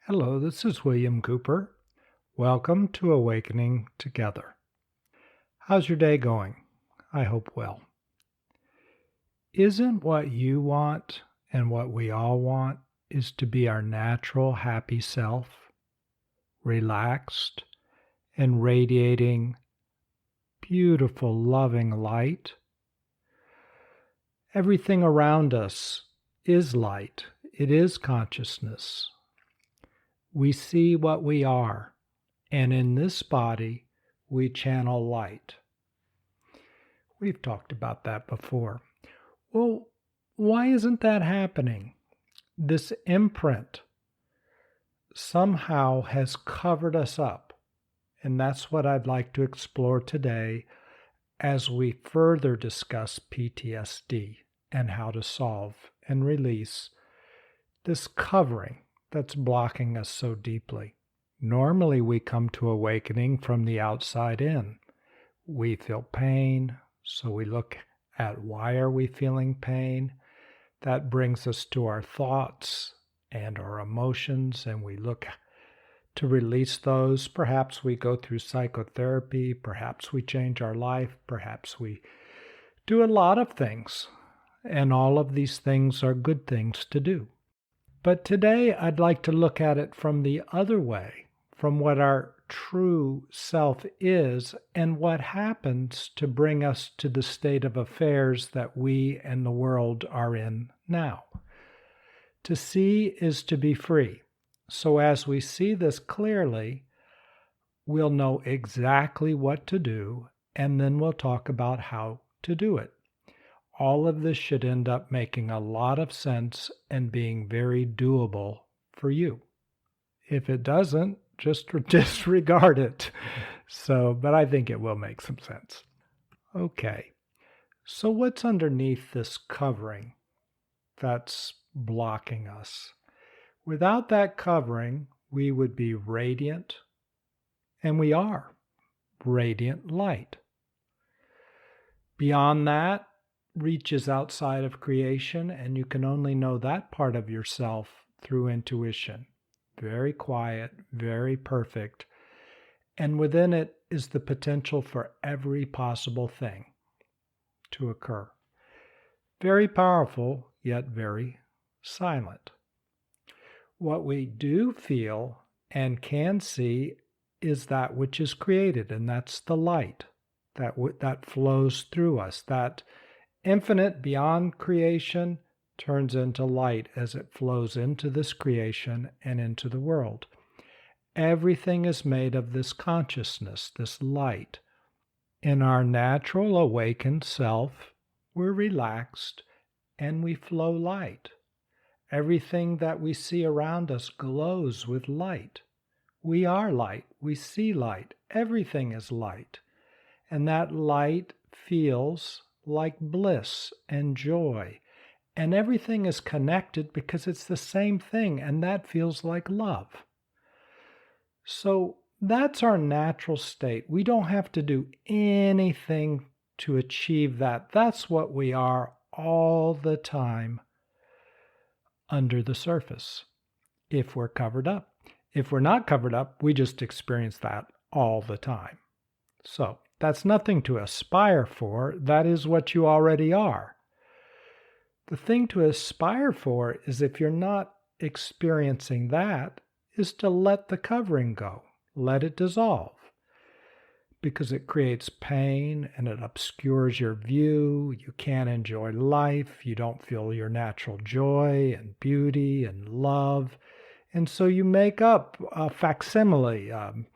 Hello, this is William Cooper. Welcome to Awakening Together. How's your day going? I hope well. Isn't what you want and what we all want is to be our natural happy self, relaxed and radiating beautiful loving light? Everything around us is light. It is consciousness. We see what we are, and in this body, we channel light. We've talked about that before. Well, why isn't that happening? This imprint somehow has covered us up, and that's what I'd like to explore today as we further discuss PTSD and how to solve and release this covering that's blocking us so deeply. Normally we come to awakening from the outside in. We feel pain, so we look at why are we feeling pain. That brings us to our thoughts and our emotions, and we look to release those. Perhaps we go through psychotherapy, perhaps we change our life, perhaps we do a lot of things, and all of these things are good things to do. But today I'd like to look at it from the other way, from what our true self is and what happens to bring us to the state of affairs that we and the world are in now. To see is to be free. So as we see this clearly, we'll know exactly what to do, and then we'll talk about how to do it. All of this should end up making a lot of sense and being very doable for you. If it doesn't, just disregard it. But I think it will make some sense. Okay, so what's underneath this covering that's blocking us? Without that covering, we would be radiant, and we are radiant light. Beyond that, reaches outside of creation, and you can only know that part of yourself through intuition. Very quiet, very perfect, and within it is the potential for every possible thing to occur. Very powerful, yet very silent. What we do feel and can see is that which is created, and that's the light that flows through us. That infinite beyond creation turns into light as it flows into this creation and into the world. Everything is made of this consciousness, this light. In our natural awakened self, we're relaxed and we flow light. Everything that we see around us glows with light. We are light. We see light. Everything is light. And that light feels like bliss and joy. And everything is connected because it's the same thing, and that feels like love. So that's our natural state. We don't have to do anything to achieve that. That's what we are all the time under the surface, if we're covered up. If we're not covered up, we just experience that all the time. So that's nothing to aspire for. That is what you already are. The thing to aspire for is, if you're not experiencing that, is to let the covering go. Let it dissolve. Because it creates pain and it obscures your view. You can't enjoy life. You don't feel your natural joy and beauty and love. And so you make up a facsimile, an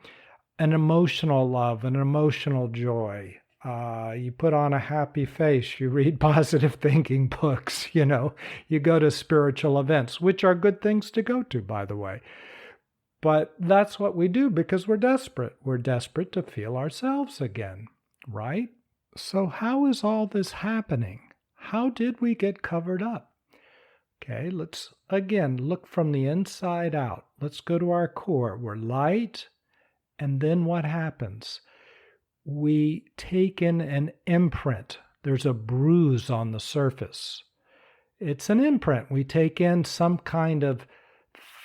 emotional love, an emotional joy. You put on a happy face. You read positive thinking books. You go to spiritual events, which are good things to go to, by the way. But that's what we do because we're desperate. We're desperate to feel ourselves again, right? So how is all this happening? How did we get covered up? Okay, let's again look from the inside out. Let's go to our core. We're light. And then what happens? We take in an imprint. There's a bruise on the surface. It's an imprint. We take in some kind of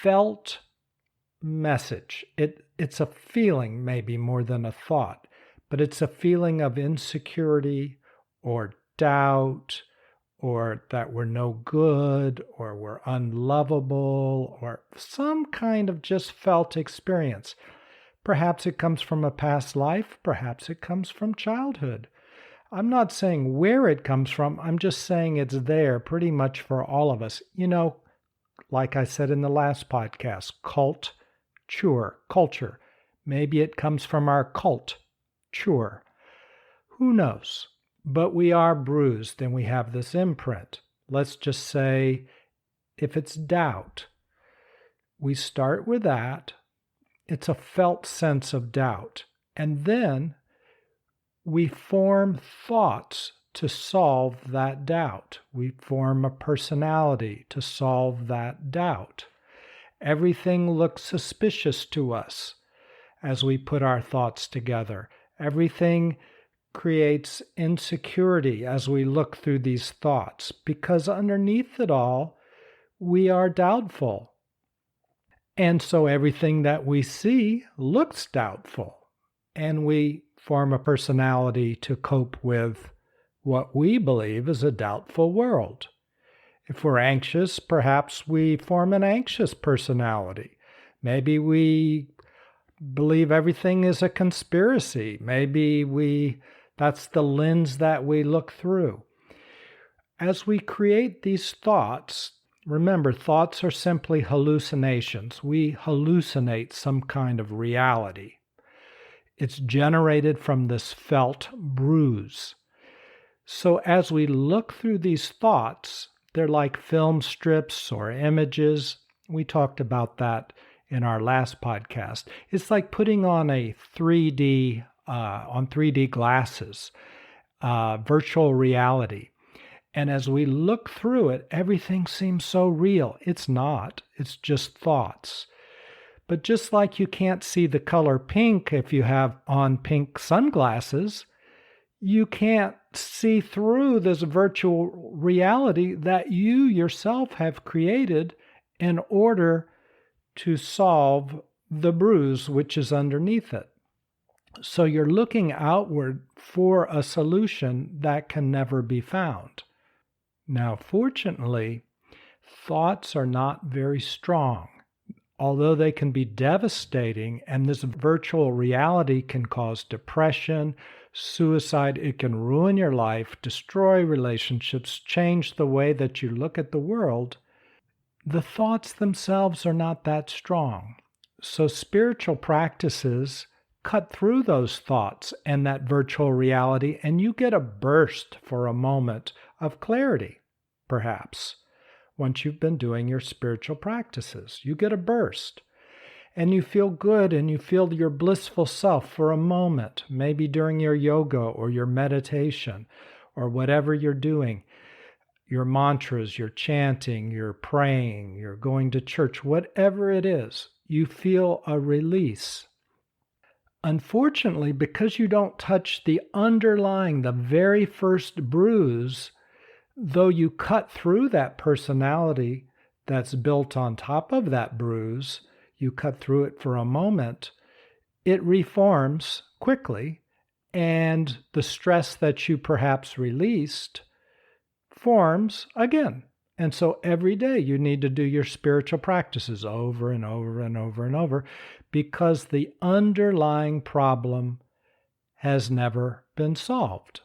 felt message. It's a feeling maybe more than a thought, but it's a feeling of insecurity or doubt or that we're no good or we're unlovable or some kind of just felt experience. Perhaps it comes from a past life, perhaps it comes from childhood. I'm not saying where it comes from, I'm just saying it's there pretty much for all of us. Like I said in the last podcast, culture. Maybe it comes from our culture. Who knows? But we are bruised and we have this imprint. Let's just say if it's doubt, we start with that. It's a felt sense of doubt. And then we form thoughts to solve that doubt. We form a personality to solve that doubt. Everything looks suspicious to us as we put our thoughts together. Everything creates insecurity as we look through these thoughts, because underneath it all, we are doubtful. And so everything that we see looks doubtful, and we form a personality to cope with what we believe is a doubtful world. If we're anxious, perhaps we form an anxious personality. Maybe we believe everything is a conspiracy. Maybe that's the lens that we look through. As we create these thoughts, remember, thoughts are simply hallucinations. We hallucinate some kind of reality. It's generated from this felt bruise. So as we look through these thoughts, they're like film strips or images. We talked about that in our last podcast. It's like putting on a 3D glasses, virtual reality. And as we look through it, everything seems so real. It's not. It's just thoughts. But just like you can't see the color pink if you have on pink sunglasses, you can't see through this virtual reality that you yourself have created in order to solve the bruise which is underneath it. So you're looking outward for a solution that can never be found. Now, fortunately, thoughts are not very strong. Although they can be devastating, and this virtual reality can cause depression, suicide, it can ruin your life, destroy relationships, change the way that you look at the world, the thoughts themselves are not that strong. So spiritual practices cut through those thoughts and that virtual reality, and you get a burst for a moment of clarity, perhaps. Once you've been doing your spiritual practices, you get a burst. And you feel good and you feel your blissful self for a moment, maybe during your yoga or your meditation or whatever you're doing. Your mantras, you're chanting, you're praying, you're going to church, whatever it is, you feel a release. Unfortunately, because you don't touch the very first bruise, though you cut through that personality that's built on top of that bruise, you cut through it for a moment, it reforms quickly, and the stress that you perhaps released forms again. And so every day you need to do your spiritual practices over and over and over and over, because the underlying problem has never been solved.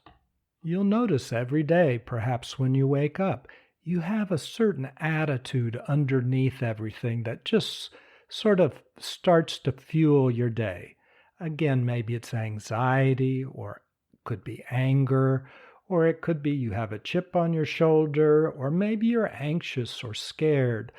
You'll notice every day, perhaps when you wake up, you have a certain attitude underneath everything that just sort of starts to fuel your day. Again, maybe it's anxiety, or it could be anger, or it could be you have a chip on your shoulder, or maybe you're anxious or scared,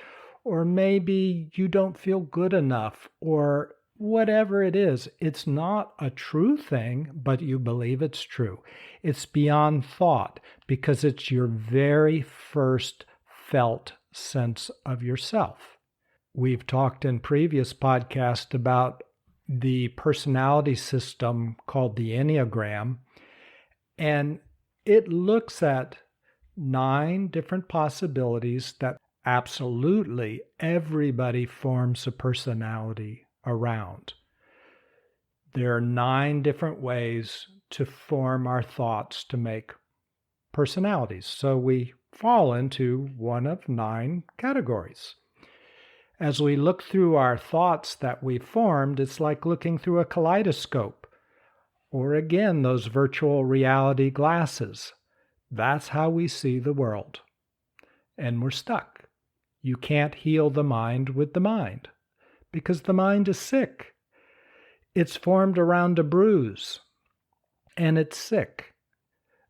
or maybe you don't feel good enough, or whatever it is. It's not a true thing, but you believe it's true. It's beyond thought, because it's your very first felt sense of yourself. We've talked in previous podcasts about the personality system called the Enneagram, and it looks at 9 different possibilities that absolutely everybody forms a personality around. There are 9 different ways to form our thoughts to make personalities. So we fall into one of 9 categories. As we look through our thoughts that we formed, it's like looking through a kaleidoscope, or again, those virtual reality glasses. That's how we see the world. And we're stuck. You can't heal the mind with the mind, because the mind is sick. It's formed around a bruise, and it's sick.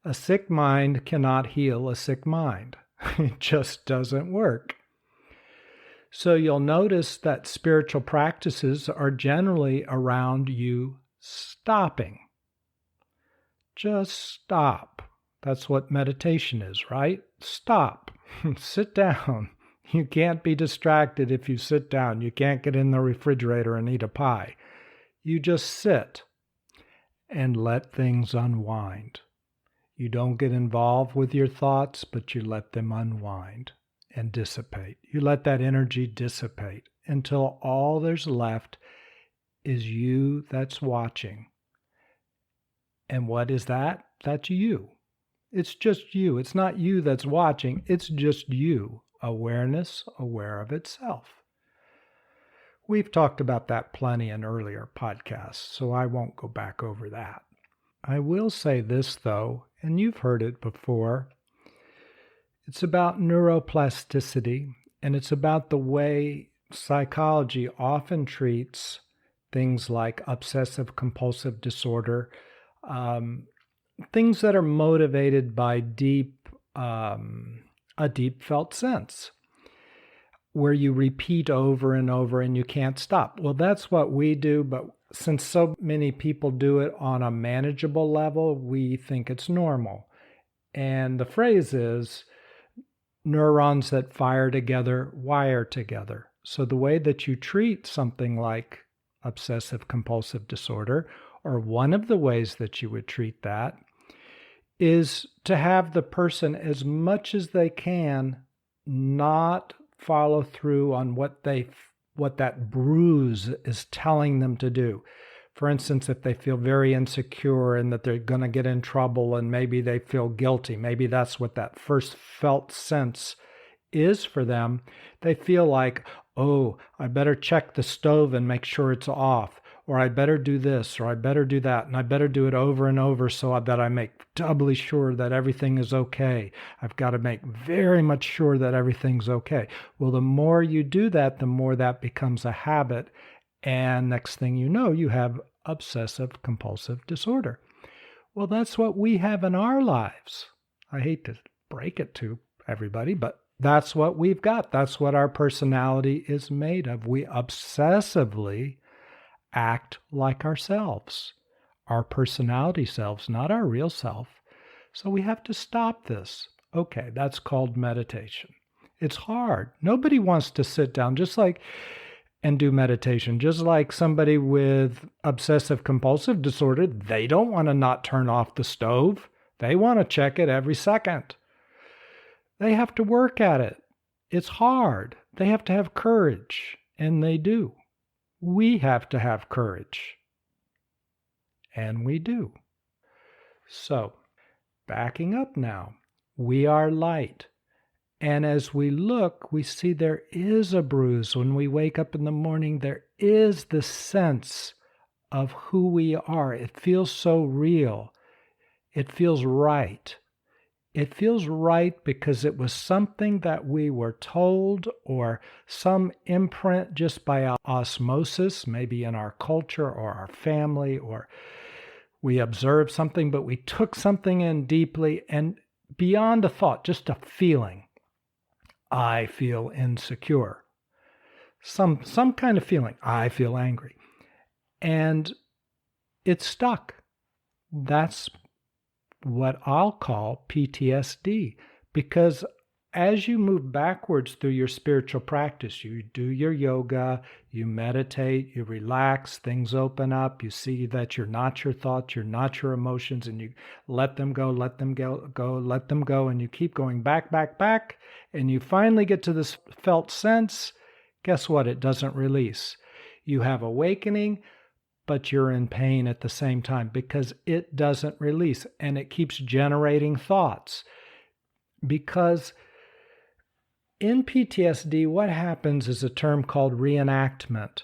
A sick mind cannot heal a sick mind. It just doesn't work. So you'll notice that spiritual practices are generally around you stopping. Just stop. That's what meditation is, right? Stop. Sit down. You can't be distracted if you sit down. You can't get in the refrigerator and eat a pie. You just sit and let things unwind. You don't get involved with your thoughts, but you let them unwind and dissipate. You let that energy dissipate until all there's left is you that's watching. And what is that? That's you. It's just you. It's not you that's watching. It's just you. Awareness, aware of itself. We've talked about that plenty in earlier podcasts, so I won't go back over that. I will say this, though, and you've heard it before. It's about neuroplasticity, and it's about the way psychology often treats things like obsessive compulsive disorder, things that are motivated by a deep felt sense, where you repeat over and over and you can't stop. Well, that's what we do, but since so many people do it on a manageable level, we think it's normal. And the phrase is, neurons that fire together wire together. So the way that you treat something like obsessive compulsive disorder, or one of the ways that you would treat that, is to have the person, as much as they can, not follow through on what that bruise is telling them to do. For instance, if they feel very insecure and that they're going to get in trouble and maybe they feel guilty, maybe that's what that first felt sense is for them. They feel like, oh, I better check the stove and make sure it's off, or I better do this, or I better do that, and I better do it over and over so that I make doubly sure that everything is okay. I've got to make very much sure that everything's okay. Well, the more you do that, the more that becomes a habit. And next thing you know, you have obsessive compulsive disorder. Well, that's what we have in our lives. I hate to break it to everybody, but that's what we've got. That's what our personality is made of. We obsessively act like ourselves, our personality selves, not our real self. So we have to stop this. Okay, that's called meditation. It's hard. Nobody wants to sit down and do meditation. Just like somebody with obsessive compulsive disorder, they don't want to not turn off the stove. They want to check it every second. They have to work at it. It's hard. They have to have courage, and they do. We have to have courage, and we do. So, backing up now, we are light. And as we look, we see there is a bruise. When we wake up in the morning, there is the sense of who we are. It feels so real. It feels right. It feels right because it was something that we were told, or some imprint just by osmosis, maybe in our culture or our family, or we observed something, but we took something in deeply and beyond a thought, just a feeling. I feel insecure. Some kind of feeling. I feel angry. And it's stuck. That's what I'll call PTSD, because as you move backwards through your spiritual practice, you do your yoga, you meditate, you relax, things open up, you see that you're not your thoughts, you're not your emotions, and you let them go, let them go, let them go, and you keep going back, and you finally get to this felt sense. Guess what? It doesn't release. You have awakening, but you're in pain at the same time because it doesn't release, and it keeps generating thoughts. Because in PTSD, what happens is a term called reenactment.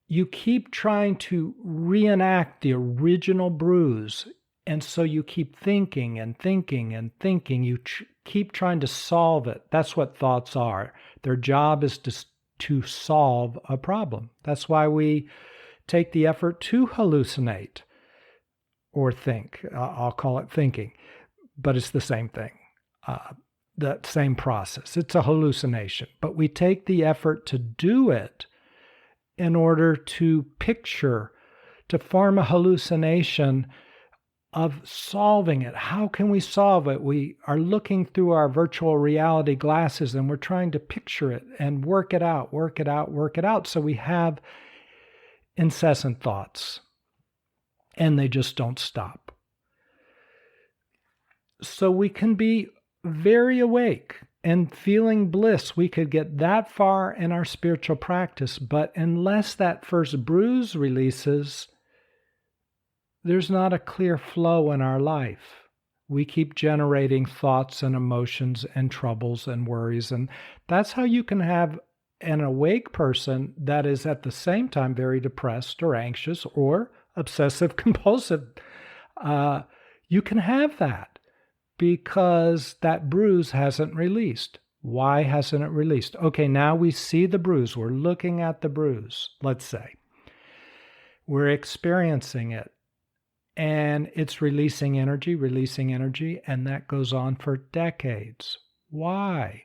You keep trying to reenact the original bruise, and so you keep thinking and thinking and thinking. You keep trying to solve it. That's what thoughts are. Their job is to solve a problem. That's why we take the effort to hallucinate or think. I'll call it thinking, but it's the same thing. The same process. It's a hallucination, but we take the effort to do it in order to picture, to form a hallucination of solving it. How can we solve it? We are looking through our virtual reality glasses and we're trying to picture it and work it out. So we have incessant thoughts and they just don't stop. So we can be very awake and feeling bliss. We could get that far in our spiritual practice, but unless that first bruise releases, there's not a clear flow in our life. We keep generating thoughts and emotions and troubles and worries, and that's how you can have an awake person that is at the same time very depressed or anxious or obsessive compulsive. You can have that because that bruise hasn't released. Why hasn't it released? Okay, now we see the bruise. We're looking at the bruise, let's say. We're experiencing it. And it's releasing energy, and that goes on for decades. Why?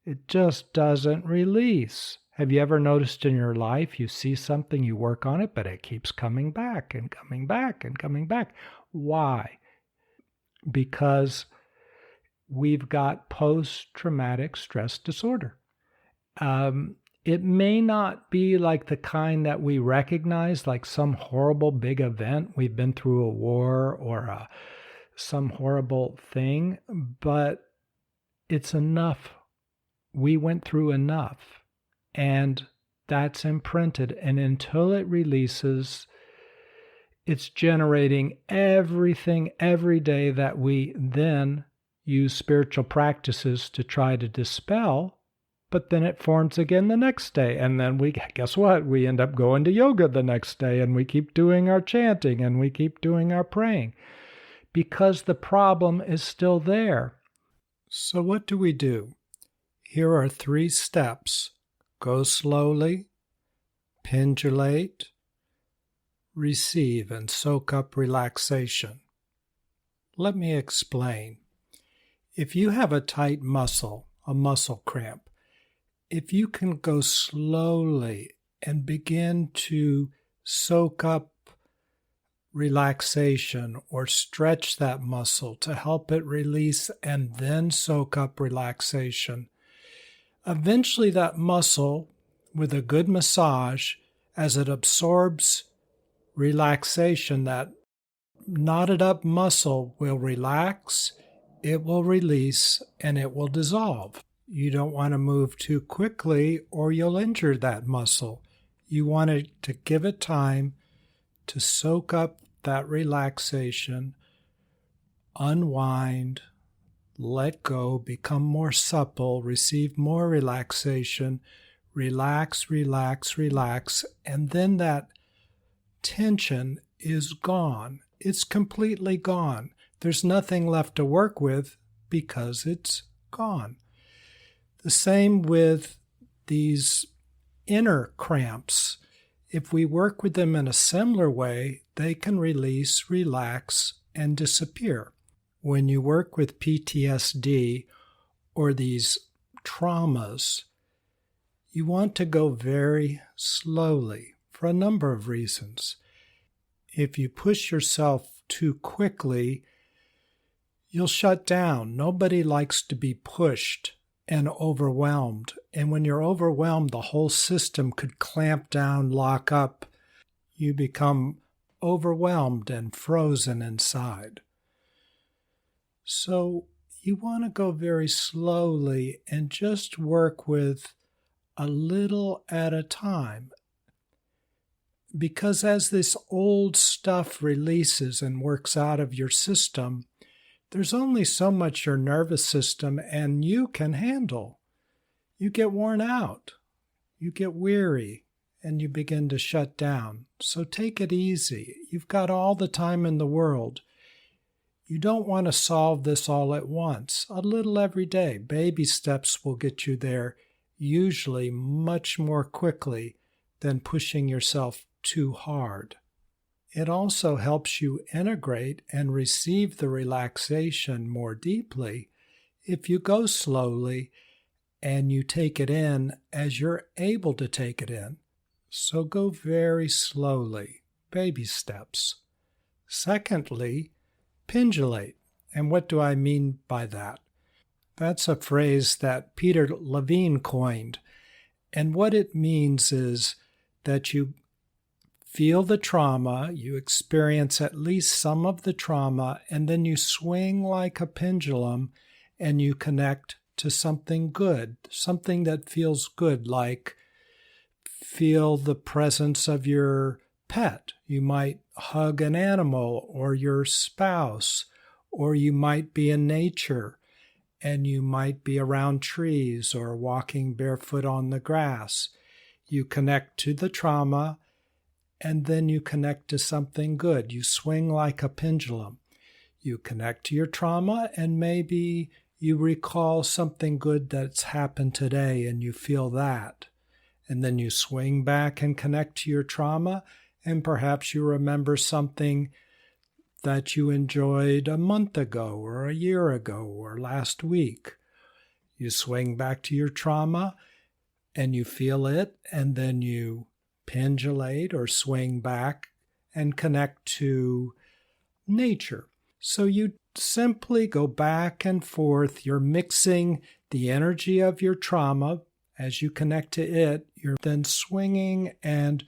It just doesn't release. Have you ever noticed in your life you see something, you work on it, but it keeps coming back and coming back and coming back? Why? Because we've got post-traumatic stress disorder. It may not be like the kind that we recognize, like some horrible big event. We've been through a war or some horrible thing, but it's enough. We went through enough, and that's imprinted. And until it releases, it's generating everything every day that we then use spiritual practices to try to dispel, but then it forms again the next day. And then guess what? We end up going to yoga the next day, and we keep doing our chanting, and we keep doing our praying, because the problem is still there. So what do we do? Here are 3 steps. Go slowly, pendulate, receive, and soak up relaxation. Let me explain. If you have a tight muscle, a muscle cramp, if you can go slowly and begin to soak up relaxation or stretch that muscle to help it release and then soak up relaxation, eventually that muscle, with a good massage, as it absorbs relaxation, that knotted up muscle will relax, it will release, and it will dissolve. You don't want to move too quickly or you'll injure that muscle. You want to give it time to soak up that relaxation, unwind, let go, become more supple, receive more relaxation, relax, and then that tension is gone. It's completely gone. There's nothing left to work with because it's gone. The same with these inner cramps. If we work with them in a similar way, they can release, relax, and disappear. When you work with PTSD or these traumas, you want to go very slowly for a number of reasons. If you push yourself too quickly, you'll shut down. Nobody likes to be pushed and overwhelmed. And when you're overwhelmed, the whole system could clamp down, lock up. You become overwhelmed and frozen inside. So you want to go very slowly and just work with a little at a time. Because as this old stuff releases and works out of your system, there's only so much your nervous system and you can handle. You get worn out, you get weary, and you begin to shut down. So take it easy. You've got all the time in the world. You don't want to solve this all at once. A little every day. Baby steps will get you there, usually much more quickly than pushing yourself too hard. It also helps you integrate and receive the relaxation more deeply if you go slowly and you take it in as you're able to take it in. So go very slowly, baby steps. Secondly, pendulate. And what do I mean by that? That's a phrase that Peter Levine coined. And what it means is that you feel the trauma, you experience at least some of the trauma, and then you swing like a pendulum and you connect to something good, something that feels good, like feel the presence of your pet. You might hug an animal or your spouse, or you might be in nature and you might be around trees or walking barefoot on the grass. You connect to the trauma and then you connect to something good. You swing like a pendulum. You connect to your trauma and maybe you recall something good that's happened today and you feel that. And then you swing back and connect to your trauma, and perhaps you remember something that you enjoyed a month ago or a year ago or last week. You swing back to your trauma and you feel it, and then you pendulate or swing back and connect to nature. So you simply go back and forth. You're mixing the energy of your trauma. As you connect to it, you're then swinging and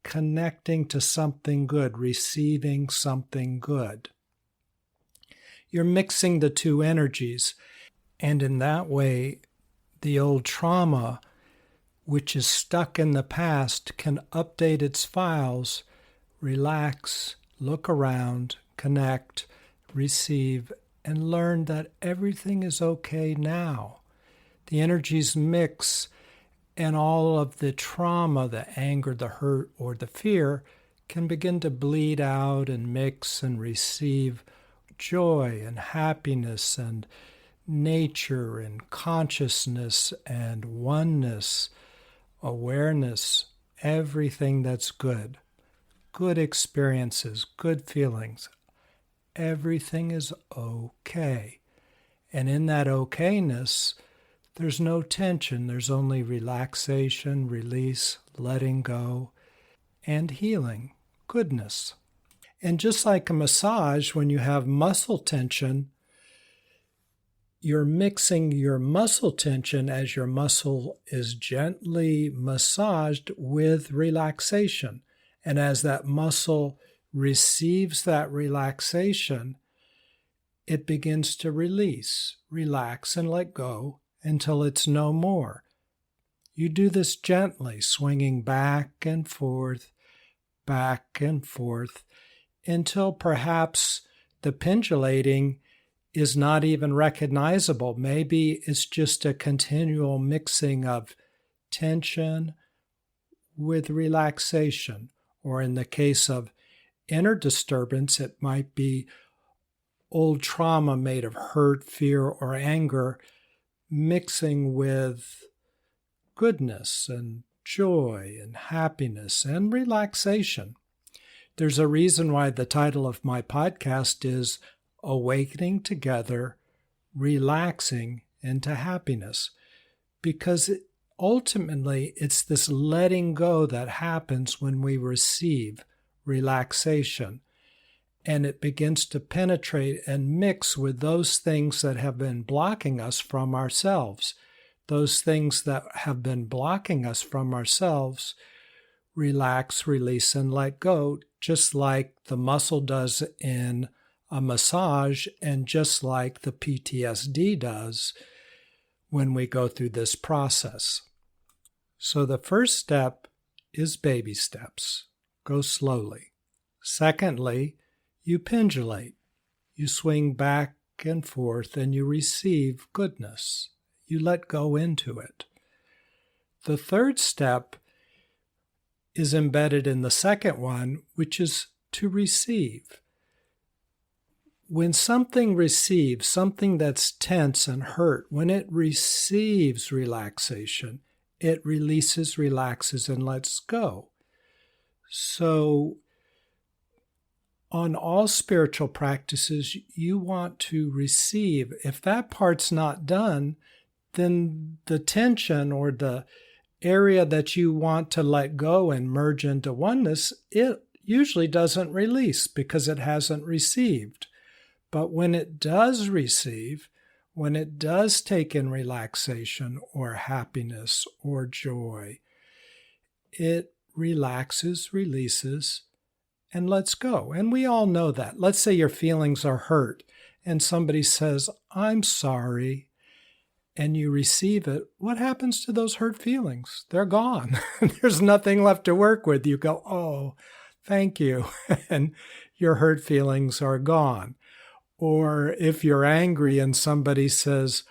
connecting to something good, receiving something good. You're mixing the two energies, and in that way, the old trauma, which is stuck in the past, can update its files, relax, look around, connect, receive, and learn that everything is okay now. The energies mix, and all of the trauma, the anger, the hurt, or the fear can begin to bleed out and mix and receive joy and happiness and nature and consciousness and oneness, awareness, everything that's good. Good experiences, good feelings. Everything is okay. And in that okayness, there's no tension, there's only relaxation, release, letting go, and healing, goodness. And just like a massage, when you have muscle tension, you're mixing your muscle tension as your muscle is gently massaged with relaxation. And as that muscle receives that relaxation, it begins to release, relax, and let go until it's no more. You do this gently, swinging back and forth, until perhaps the pendulating is not even recognizable. Maybe it's just a continual mixing of tension with relaxation. Or in the case of inner disturbance, it might be old trauma made of hurt, fear, or anger mixing with goodness and joy and happiness and relaxation. There's a reason why the title of my podcast is Awakening Together, Relaxing into Happiness, because ultimately it's this letting go that happens when we receive relaxation, and it begins to penetrate and mix with those things that have been blocking us from ourselves. those things that have been blocking us from ourselves, relax, release, and let go, just like the muscle does in a massage and just like the PTSD does when we go through this process. So the first step is baby steps. Go slowly. Secondly, you pendulate. You swing back and forth and you receive goodness. You let go into it. The third step is embedded in the second one, which is to receive. When something receives, something that's tense and hurt, when it receives relaxation, it releases, relaxes, and lets go. So, on all spiritual practices, you want to receive. If that part's not done, then the tension or the area that you want to let go and merge into oneness, it usually doesn't release because it hasn't received. But when it does receive, when it does take in relaxation or happiness or joy, it relaxes, releases, and lets go. And we all know that. Let's say your feelings are hurt and somebody says, "I'm sorry," and you receive it. What happens to those hurt feelings? They're gone. There's nothing left to work with. You go, "Oh, thank you." And your hurt feelings are gone. Or if you're angry and somebody says,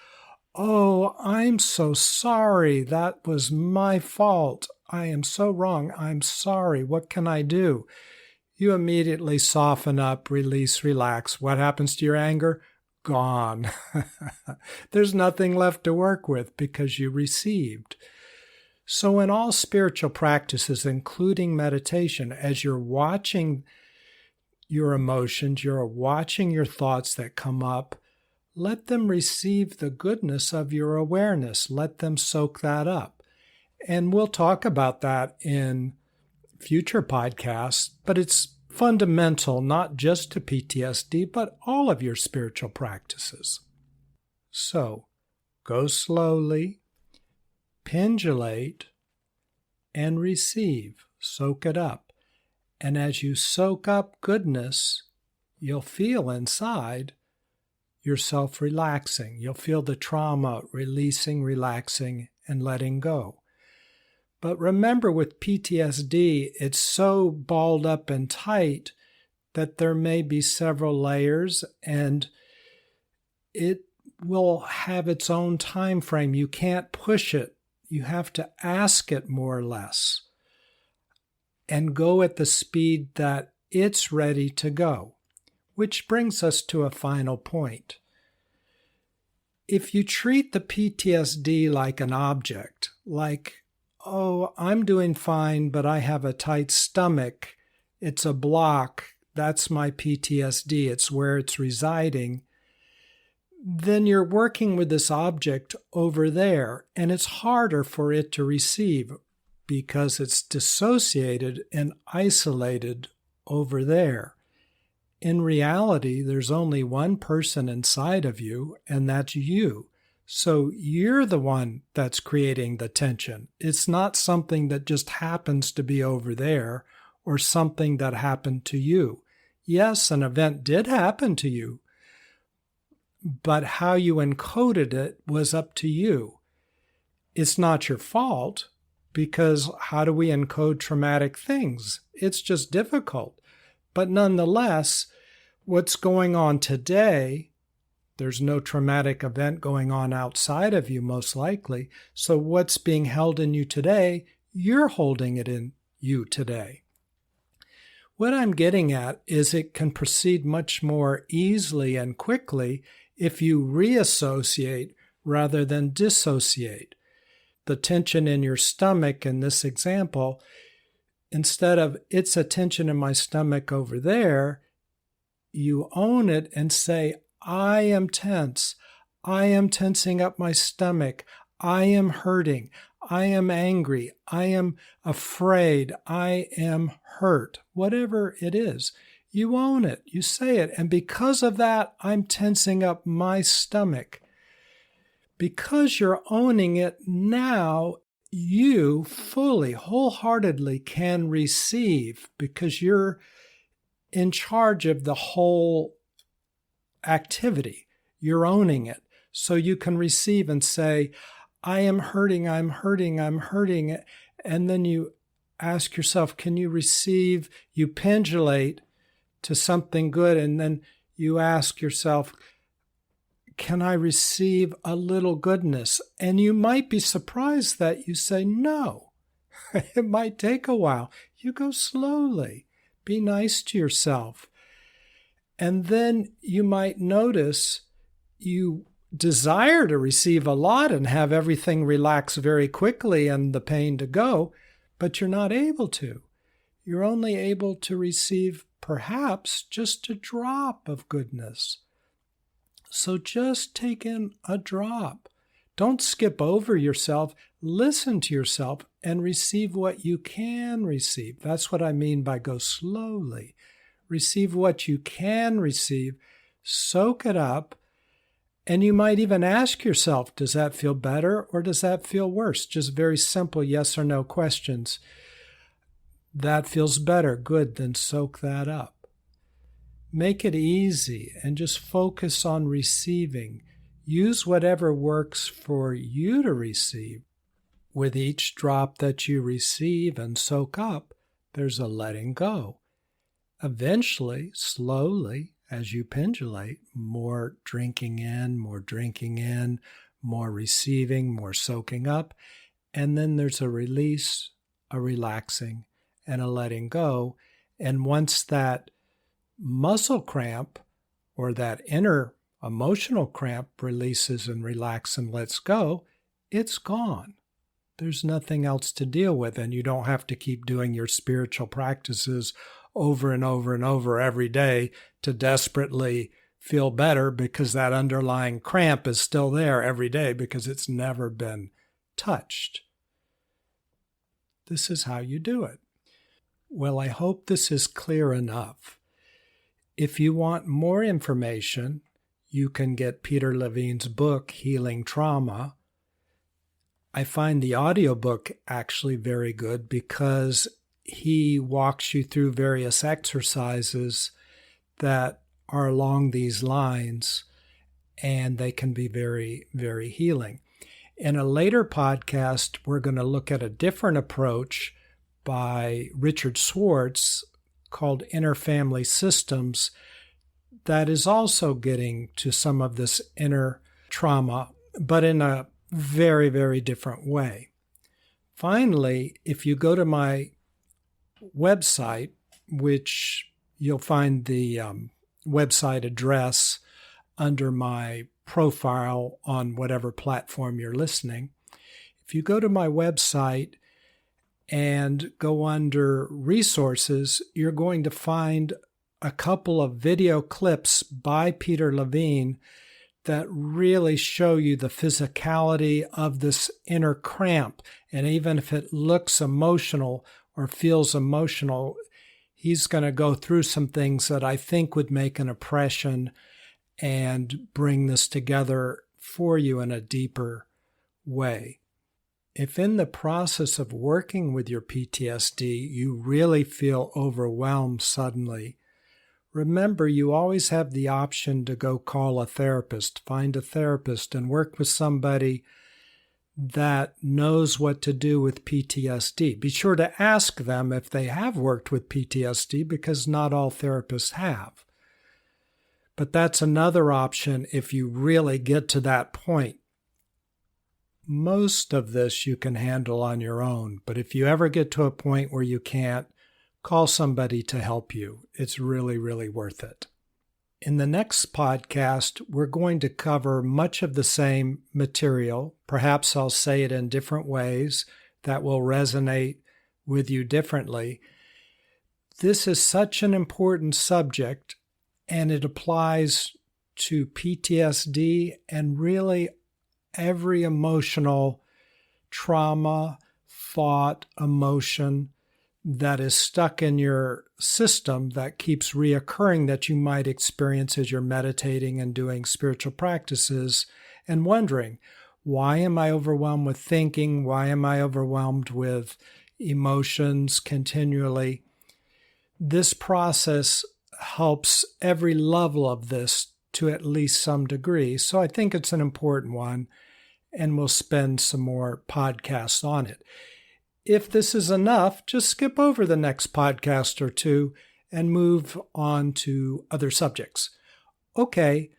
"Oh, I'm so sorry. That was my fault. I am so wrong. I'm sorry. What can I do?" You immediately soften up, release, relax. What happens to your anger? Gone. There's nothing left to work with because you received. So in all spiritual practices, including meditation, as you're watching your emotions, you're watching your thoughts that come up, let them receive the goodness of your awareness. Let them soak that up. And we'll talk about that in future podcasts, but it's fundamental not just to PTSD, but all of your spiritual practices. So, go slowly, pendulate, and receive. Soak it up. And as you soak up goodness, you'll feel inside yourself relaxing. You'll feel the trauma releasing, relaxing, and letting go. But remember, with PTSD, it's so balled up and tight that there may be several layers, and it will have its own time frame. You can't push it. You have to ask it more or less and go at the speed that it's ready to go, which brings us to a final point. If you treat the PTSD like an object, like, "Oh, I'm doing fine, but I have a tight stomach. It's a block. That's my PTSD. It's where it's residing," then you're working with this object over there, and it's harder for it to receive because it's dissociated and isolated over there. In reality, there's only one person inside of you, and that's you. So you're the one that's creating the tension. It's not something that just happens to be over there or something that happened to you. Yes, an event did happen to you, but how you encoded it was up to you. It's not your fault, because how do we encode traumatic things? It's just difficult. But nonetheless, what's going on today, there's no traumatic event going on outside of you, most likely. So what's being held in you today, you're holding it in you today. What I'm getting at is it can proceed much more easily and quickly if you reassociate rather than dissociate. The tension in your stomach in this example, instead of "it's a tension in my stomach over there," you own it and say, "I am tense. I am tensing up my stomach. I am hurting. I am angry. I am afraid. I am hurt." Whatever it is, you own it. You say it. And because of that, I'm tensing up my stomach. Because you're owning it now, you fully, wholeheartedly can receive because you're in charge of the whole activity. You're owning it. So you can receive and say, I am hurting, I'm hurting, I'm hurting. And then you ask yourself, can you receive? You pendulate to something good. And then you ask yourself, can I receive a little goodness? And you might be surprised that you say no. It might take a while. You go slowly. Be nice to yourself. And then you might notice you desire to receive a lot and have everything relax very quickly and the pain to go, but you're not able to. You're only able to receive perhaps just a drop of goodness. So just take in a drop. Don't skip over yourself. Listen to yourself and receive what you can receive. That's what I mean by go slowly. Receive what you can receive. Soak it up. And you might even ask yourself, does that feel better or does that feel worse? Just very simple yes or no questions. That feels better. Good. Then soak that up. Make it easy and just focus on receiving. Use whatever works for you to receive. With each drop that you receive and soak up, there's a letting go. Eventually, slowly, as you pendulate, more drinking in, more receiving, more soaking up, and then there's a release, a relaxing, and a letting go. And once that muscle cramp or that inner emotional cramp releases and relaxes and lets go, it's gone. There's nothing else to deal with, and you don't have to keep doing your spiritual practices over and over and over every day to desperately feel better because that underlying cramp is still there every day because it's never been touched. This is how you do it. Well, I hope this is clear enough. If you want more information, you can get Peter Levine's book, Healing Trauma. I find the audiobook actually very good because he walks you through various exercises that are along these lines, and they can be very, very healing. In a later podcast, we're going to look at a different approach by Richard Swartz called Inner Family Systems that is also getting to some of this inner trauma, but in a very, very different way. Finally, if you go to my website, which you'll find the website address under my profile on whatever platform you're listening. If you go to my website and go under resources, you're going to find a couple of video clips by Peter Levine that really show you the physicality of this inner cramp. And even if it looks emotional or feels emotional, he's going to go through some things that I think would make an impression and bring this together for you in a deeper way. If in the process of working with your PTSD, you really feel overwhelmed suddenly, remember you always have the option to go call a therapist, find a therapist, and work with somebody that knows what to do with PTSD. Be sure to ask them if they have worked with PTSD because not all therapists have. But that's another option if you really get to that point. Most of this you can handle on your own, but if you ever get to a point where you can't, call somebody to help you. It's really, really worth it. In the next podcast, we're going to cover much of the same material. Perhaps I'll say it in different ways that will resonate with you differently. This is such an important subject, and it applies to PTSD and really every emotional trauma, thought, emotion that is stuck in your system that keeps reoccurring that you might experience as you're meditating and doing spiritual practices and wondering, Why am I overwhelmed with thinking? Why am I overwhelmed with emotions continually? This process helps every level of this to at least some degree. So I think it's an important one, and we'll spend some more podcasts on it. If this is enough, just skip over the next podcast or two and move on to other subjects. Okay,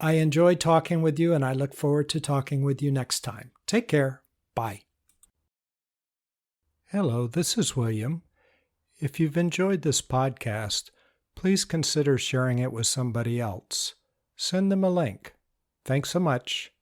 I enjoyed talking with you, and I look forward to talking with you next time. Take care. Bye. Hello, this is William. If you've enjoyed this podcast, please consider sharing it with somebody else. Send them a link. Thanks so much.